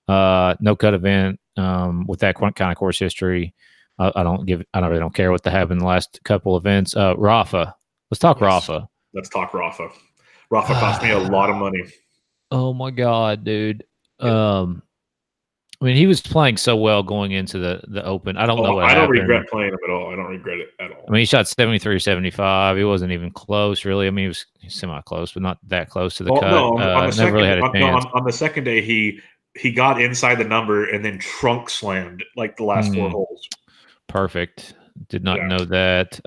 No cut event with that kind of course history. I really don't care what they have in the last couple events. Rafa. Let's talk Rafa. Let's talk Rafa. Rafa cost me a lot of money. Oh my God, dude. I mean, he was playing so well going into the Open. I don't know what happened. I don't regret playing him at all. I don't regret it at all. I mean, he shot 73, 75. He wasn't even close, really. I mean, he was semi-close, but not that close to the cut. No, on the never really had a chance. On the second day, he got inside the number and then trunk slammed like the last 4 holes. Perfect. Did not know that.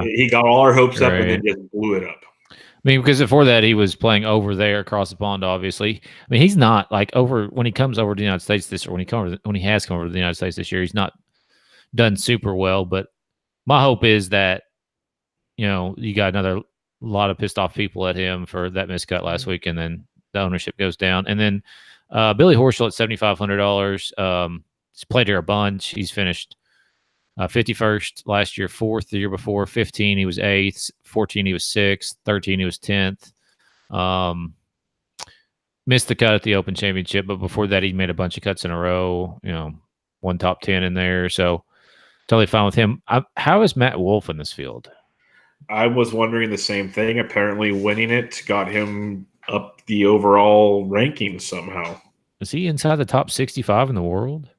He got all our hopes up and then just blew it up. I mean, because before that, he was playing over there across the pond, obviously. I mean, he's not like when he comes over to the United States this year, when he has come over to the United States this year, he's not done super well. But my hope is that, you got another lot of pissed off people at him for that miscut last week, and then the ownership goes down. And then Billy Horschel at $7,500. He's played here a bunch. He's finished 51st last year, 4th the year before, 15 he was 8th, 14 he was 6th, 13 he was 10th. missed the cut at the Open Championship, but before that, he made a bunch of cuts in a row. One top 10 in there, so totally fine with him. How is Matt Wolff in this field? I was wondering the same thing. Apparently, winning it got him up the overall ranking somehow. Is he inside the top 65 in the world?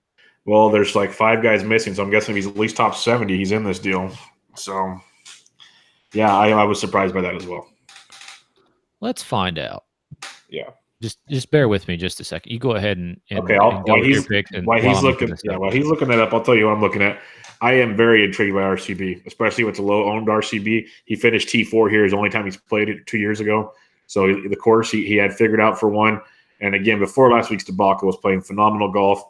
Well, there's like 5 guys missing, so I'm guessing if he's at least top 70, he's in this deal. So, yeah, I was surprised by that as well. Let's find out. Yeah. Just bear with me just a second. You go ahead and okay. and go while with he's your picks. And while he's looking that up, I'll tell you what I'm looking at. I am very intrigued by RCB, especially with the low-owned RCB. He finished T4 here. His only time he's played it 2 years ago. So the course he had figured out for one. And again, before last week's debacle, was playing phenomenal golf.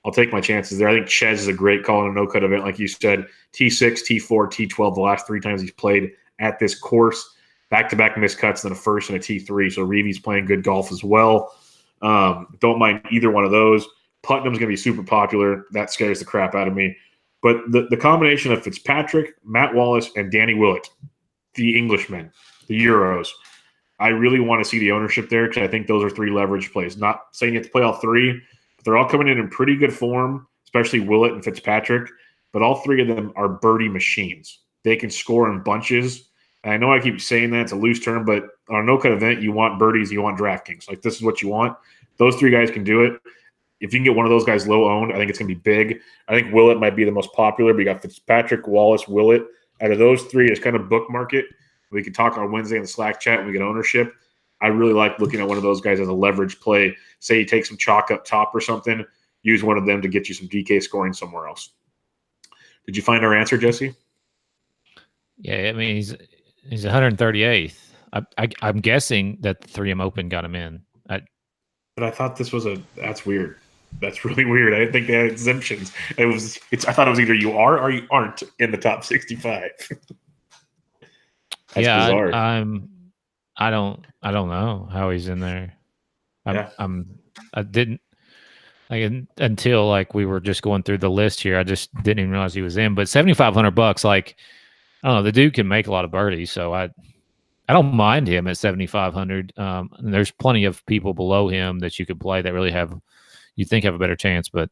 I'll take my chances there. I think Chez is a great call in a no-cut event, like you said. T6, T4, T12, the last 3 times he's played at this course. Back-to-back missed cuts, then a first and a T3. So Reevy's playing good golf as well. Don't mind either one of those. Putnam's going to be super popular. That scares the crap out of me. But the combination of Fitzpatrick, Matt Wallace, and Danny Willett, the Englishmen, the Euros, I really want to see the ownership there because I think those are 3 leverage plays. Not saying you have to play all 3, but they're all coming in pretty good form, especially Willett and Fitzpatrick. But all 3 of them are birdie machines. They can score in bunches. And I know I keep saying that. It's a loose term, but on a no-cut event, you want birdies, you want DraftKings. Like, this is what you want. Those 3 guys can do it. If you can get one of those guys low-owned, I think it's going to be big. I think Willett might be the most popular, but you got Fitzpatrick, Wallace, Willett. Out of those 3, it's kind of bookmark it. We can talk on Wednesday in the Slack chat when we get ownership. I really like looking at one of those guys as a leverage play. Say you take some chalk up top or something, use one of them to get you some DK scoring somewhere else. Did you find our answer, Jesse? Yeah, I mean, he's 138th. I'm guessing that the 3M Open got him in. But I thought this was that's weird. That's really weird. I didn't think they had exemptions. I thought it was either you are or you aren't in the top 65. That's bizarre. I don't know how he's in there. I didn't until like we were just going through the list here. I just didn't even realize he was in. But $7,500, like, I don't know, the dude can make a lot of birdies, so I don't mind him at 7,500. And there's plenty of people below him that you could play that really you think have a better chance. But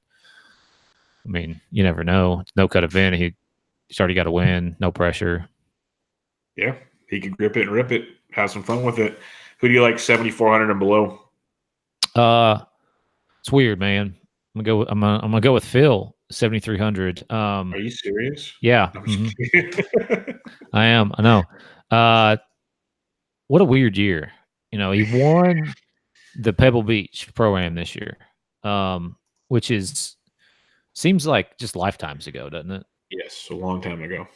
I mean, you never know. It's no cut event. He's already got to win. No pressure. Yeah, he can grip it and rip it. Have some fun with it. Who do you like 7,400 and below? It's weird, man. I'm gonna go with Phil, 7,300. Are you serious? Yeah, I am. I know. What a weird year. He won the Pebble Beach Pro-Am this year, which seems like just lifetimes ago, doesn't it? Yes, a long time ago.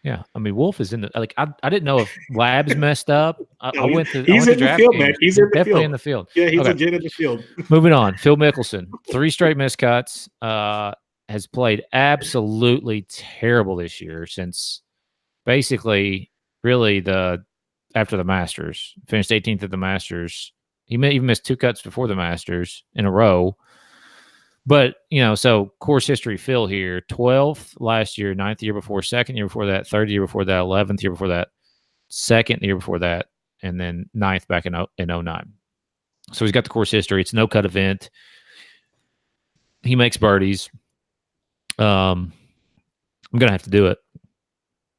Yeah, I mean, Wolff is in the I didn't know if Labs messed up. He's in the field, man. He's definitely in the field. Yeah, he's legit in the field. Moving on, Phil Mickelson, 3 straight missed cuts. Has played absolutely terrible this year since basically really after the Masters. Finished 18th at the Masters. He even missed 2 cuts before the Masters in a row. But, so course history, Phil here, 12th last year, 9th year before, 2nd year before that, 3rd year before that, 11th year before that, 2nd year before that, and then 9th back in 09. So he's got the course history. It's a no-cut event. He makes birdies. I'm going to have to do it.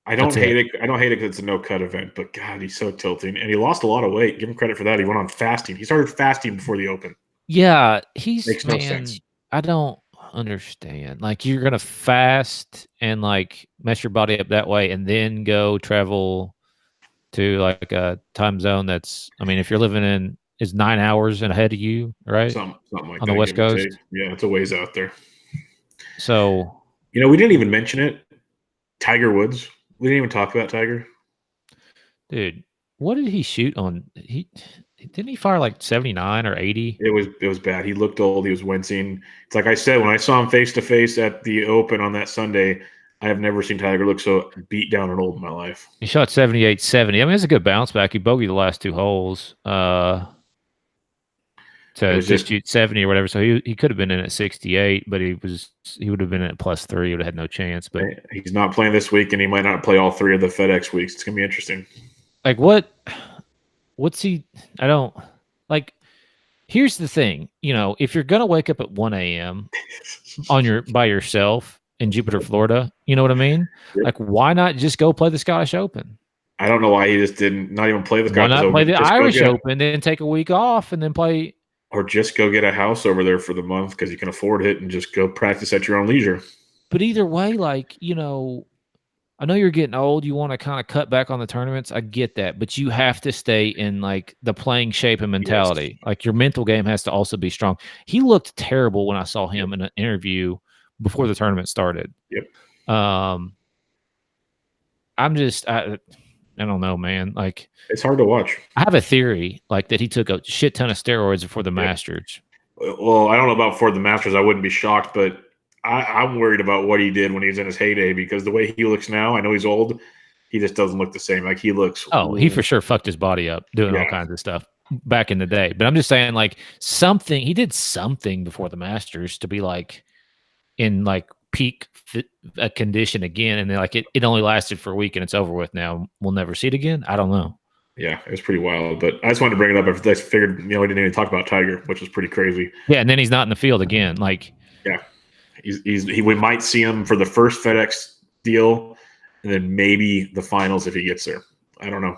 I don't hate it. I don't hate it because it's a no-cut event, but God, he's so tilting. And he lost a lot of weight. Give him credit for that. He went on fasting. He started fasting before the Open. Yeah, makes no sense. I don't understand. Like, you're gonna fast and like mess your body up that way, and then go travel to like a time zone that's. I mean, if you're living is 9 hours ahead of you, right? Something like on that, the West Coast. Yeah, it's a ways out there. So we didn't even mention it. Tiger Woods. We didn't even talk about Tiger. Dude, what did he shoot on? Didn't he fire like 79 or 80? It was bad. He looked old. He was wincing. It's like I said, when I saw him face to face at the Open on that Sunday, I have never seen Tiger look so beat down and old in my life. He shot 78-70. I mean, it's a good bounce back. He bogeyed the last 2 holes to just shoot 70 or whatever. So he could have been in at 68, but he would have been at +3. He would have had no chance. But he's not playing this week, and he might not play all 3 of the FedEx weeks. It's gonna be interesting. Like what's he? I don't. like, here's the thing, if you're gonna wake up at 1 a.m. by yourself in Jupiter, Florida, you know what I mean? Yep. Like, why not just go play the Scottish Open? I don't know why he just didn't not even play the Why Scottish not Open. play the Just Irish Open, then take a week off and then play? Or just go get a house over there for the month because you can afford it and just go practice at your own leisure. But either way, like, I know you're getting old. You want to kind of cut back on the tournaments. I get that, but you have to stay in like the playing shape and mentality. Yes. Like your mental game has to also be strong. He looked terrible when I saw him in an interview before the tournament started. Yep. I'm just, I don't know, man. Like, it's hard to watch. I have a theory, like that he took a shit ton of steroids before the Masters. Well, I don't know about for the Masters. I wouldn't be shocked, but I'm worried about what he did when he was in his heyday because the way he looks now, I know he's old. He just doesn't look the same. Like he looks. Oh, he for sure fucked his body up doing all kinds of stuff back in the day. But I'm just saying, like he did something before the Masters to be like in like peak condition again, and then like it only lasted for a week and it's over with now. We'll never see it again. I don't know. Yeah, it was pretty wild. But I just wanted to bring it up. I figured we didn't even talk about Tiger, which was pretty crazy. Yeah, and then he's not in the field again. Like we might see him for the first FedEx deal, and then maybe the finals if he gets there. I don't know.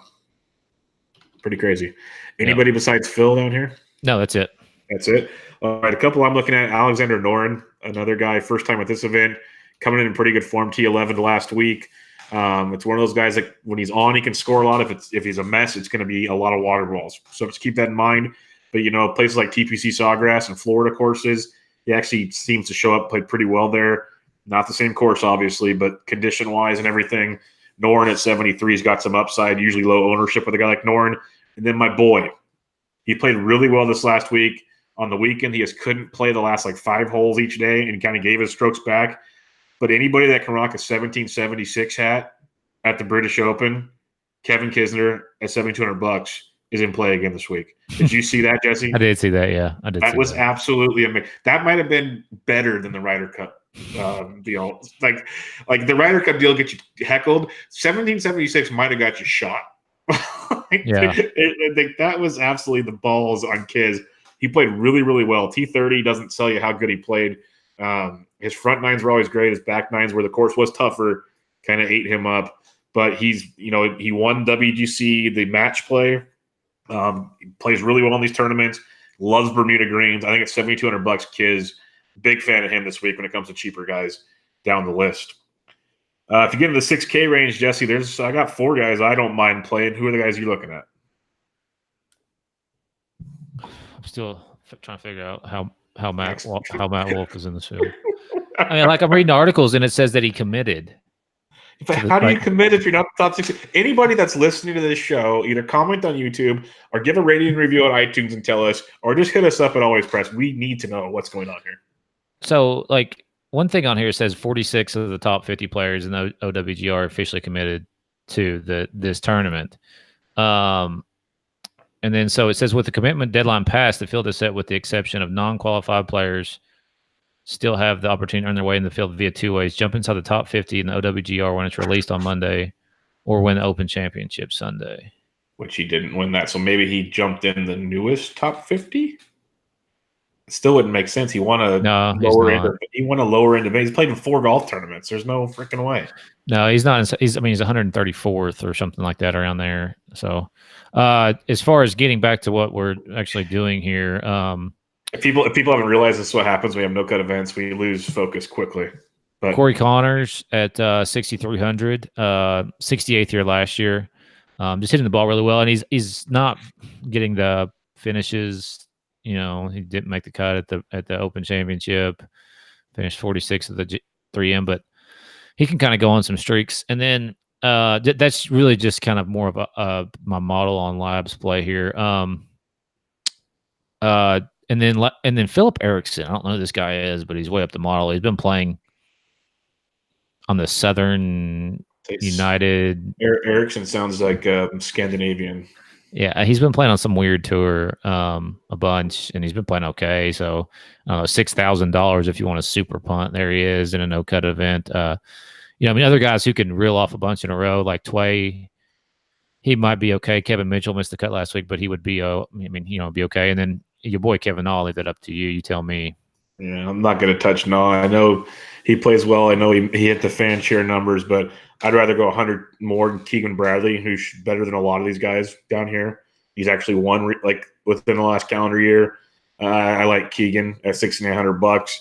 Pretty crazy. Anybody besides Phil down here? No, that's it. That's it. All right, a couple I'm looking at. Alexander Noren, another guy, first time at this event, coming in pretty good form. T11 last week. It's one of those guys that when he's on, he can score a lot. If he's a mess, it's going to be a lot of water balls. So just keep that in mind. But places like TPC Sawgrass and Florida courses, he actually seems to show up, play pretty well there. Not the same course, obviously, but condition-wise and everything. Noren at 73's got some upside, usually low ownership with a guy like Noren. And then my boy, he played really well this last week. On the weekend, he just couldn't play the last like 5 holes each day and kind of gave his strokes back. But anybody that can rock a 1776 hat at the British Open, Kevin Kisner at $7,200 is in play again this week. Did you see that, Jesse? I did see that. Yeah, I did. That was absolutely amazing. That might have been better than the Ryder Cup deal. Like the Ryder Cup deal gets you heckled. 1776 might have got you shot. That was absolutely the balls on Kiz. He played really, really well. T30 doesn't tell you how good he played. His front nines were always great. His back nines, where the course was tougher, kind of ate him up. But he won WGC, the match play. He plays really well in these tournaments. Loves Bermuda greens. I think it's $7,200. Kiz, big fan of him this week when it comes to cheaper guys down the list. If you get into the 6K range, Jesse, I got 4 guys I don't mind playing. Who are the guys you're looking at? I'm still trying to figure out how Matt Wolff is in this field. I mean, like I'm reading articles and it says that he committed. But how do you commit if you're not top 6? Anybody that's listening to this show, either comment on YouTube or give a rating and review on iTunes and tell us, or just hit us up at Always Press. We need to know what's going on here. So, like, one thing on here says 46 of the top 50 players in the OWG are officially committed to this tournament. And then so it says with the commitment deadline passed, the field is set with the exception of non-qualified players still have the opportunity to earn their way in the field via 2 ways: jump inside the top 50 in the OWGR when it's released on Monday, or win the Open Championship Sunday. Which he didn't win that, so maybe he jumped in the newest top 50. It still wouldn't make sense. He won a lower end. He won a lower end event. He's played in 4 golf tournaments. There's no freaking way. No, he's not. He's 134th or something like that around there. So, as far as getting back to what we're actually doing here. If people haven't realized this is what happens, we have no cut events. We lose focus quickly. But Corey Connors at 6,300, 68th year last year, just hitting the ball really well, and he's not getting the finishes. He didn't make the cut at the Open Championship. Finished 46th at the 3M, but he can kind of go on some streaks. And then that's really just kind of more of my model on Labs play here. And then Philip Erickson. I don't know who this guy is, but he's way up the model. He's been playing on the Southern United. Erickson sounds like Scandinavian. Yeah, he's been playing on some weird tour a bunch, and he's been playing okay. So, $6,000 if you want a super punt. There he is in a no-cut event. Other guys who can reel off a bunch in a row, like Tway, he might be okay. Kevin Mitchell missed the cut last week, but he would be, be okay. And then your boy Kevin, I'll leave that up to you. You tell me. Yeah, I'm not going to touch Nah. I know he plays well. I know he hit the fan share numbers, but I'd rather go 100 more than Keegan Bradley, who's better than a lot of these guys down here. He's actually won within the last calendar year. I like Keegan at $6,900.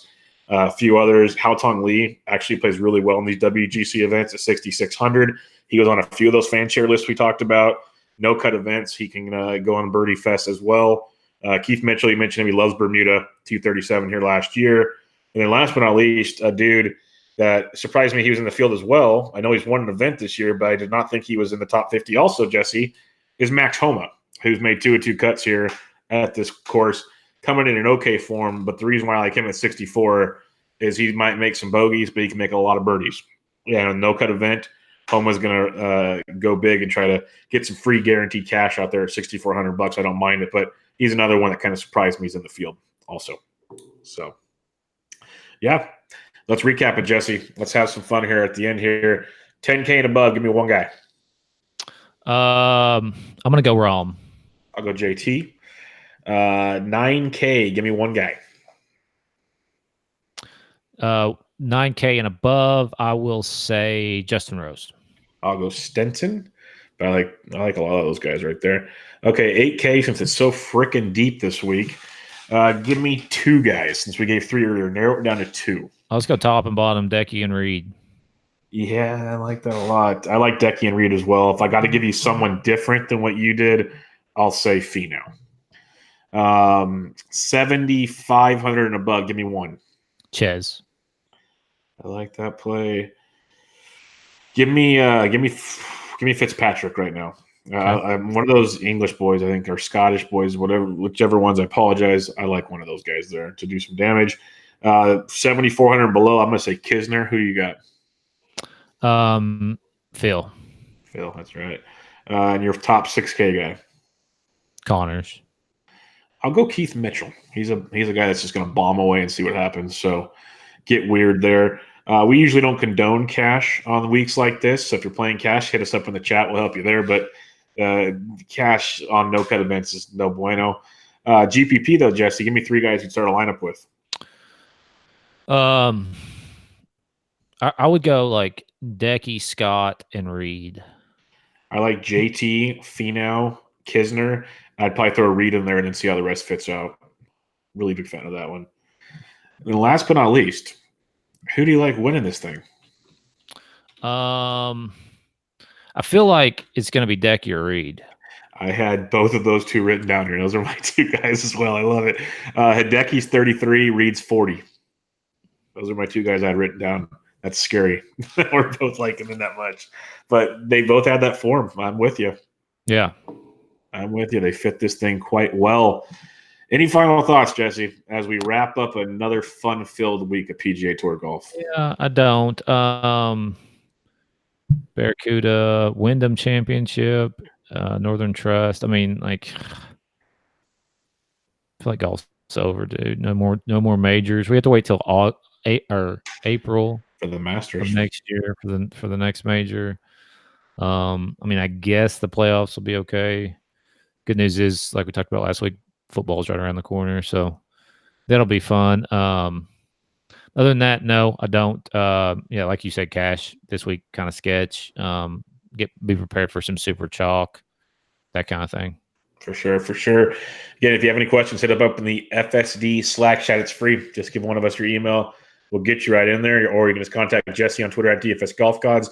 A few others. Haotong Lee actually plays really well in these WGC events at 6,600. He goes on a few of those fan share lists we talked about. No cut events. He can go on Birdie Fest as well. Keith Mitchell, you mentioned him. He loves Bermuda, 237 here last year. And then last but not least, a dude that surprised me he was in the field as well. I know he's won an event this year, but I did not think he was in the top 50 also, Jesse, is Max Homa, who's made 2 of 2 cuts here at this course, coming in okay form. But the reason why I like him at 64 is he might make some bogeys, but he can make a lot of birdies. Yeah, no cut event. Homa's going to go big and try to get some free guaranteed cash out there at $6,400. I don't mind it, but he's another one that kind of surprised me. He's in the field also. So, yeah, let's recap it, Jesse. Let's have some fun here at the end here. 10K and above. Give me one guy. I'm going to go Rahm. I'll go JT. 9K. Give me one guy. 9K and above. I will say Justin Rose. I'll go Stenson. But I like a lot of those guys right there. Okay, 8K since it's so freaking deep this week. Give me 2 guys since we gave 3 earlier. Narrow it down to 2. Let's go top and bottom, Decky and Reed. Yeah, I like that a lot. I like Decky and Reed as well. If I got to give you someone different than what you did, I'll say Finau. 7,500 and above. Give me one. Ches. I like that play. Give me Fitzpatrick right now. Okay. I'm one of those English boys, I think, or Scottish boys, whichever ones. I apologize. I like one of those guys there to do some damage. 7,400 and below. I'm going to say Kisner. Who you got? Phil. Phil, that's right. And your top 6K guy? Connors. I'll go Keith Mitchell. He's a guy that's just going to bomb away and see what happens. So get weird there. We usually don't condone cash on weeks like this. So if you're playing cash, hit us up in the chat. We'll help you there. But cash on no-cut events is no bueno. GPP, though, Jesse, give me 3 guys you'd start a lineup with. I would go like Decky, Scott, and Reed. I like JT, Finau, Kisner. I'd probably throw a Reed in there and then see how the rest fits out. Really big fan of that one. And last but not least, who do you like winning this thing? I feel like it's going to be Decky or Reed. I had both of those 2 written down here. Those are my 2 guys as well. I love it. Hideki's 33, Reed's 40. Those are my 2 guys I had written down. That's scary. We're both liking them that much. But they both had that form. I'm with you. Yeah. I'm with you. They fit this thing quite well. Any final thoughts, Jesse, as we wrap up another fun-filled week of PGA Tour golf? Yeah, I don't. Barracuda, Wyndham Championship, Northern Trust. I mean, like, I feel like golf's over, dude. No more majors. We have to wait till April For the Masters of next year for the next major. I mean, I guess the playoffs will be okay. Good news is, like we talked about last week, football's right around the corner, so that'll be fun. Other than that, no, I don't. Yeah, like you said, cash this week, kind of sketch. Be prepared for some super chalk, that kind of thing. For sure. Again, if you have any questions, hit up in the FSD Slack chat. It's free. Just give one of us your email. We'll get you right in there, or you can just contact Jesse on Twitter at DFS Golf Gods.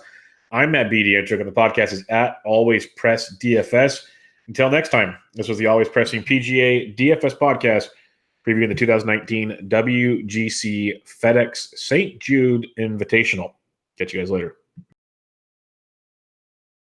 I'm Matt Bedientrick, and the podcast is at Always Press DFS. Until next time, this was the Always Pressing PGA DFS podcast, previewing the 2019 WGC Fed-Ex St. Jude Invitational. Catch you guys later.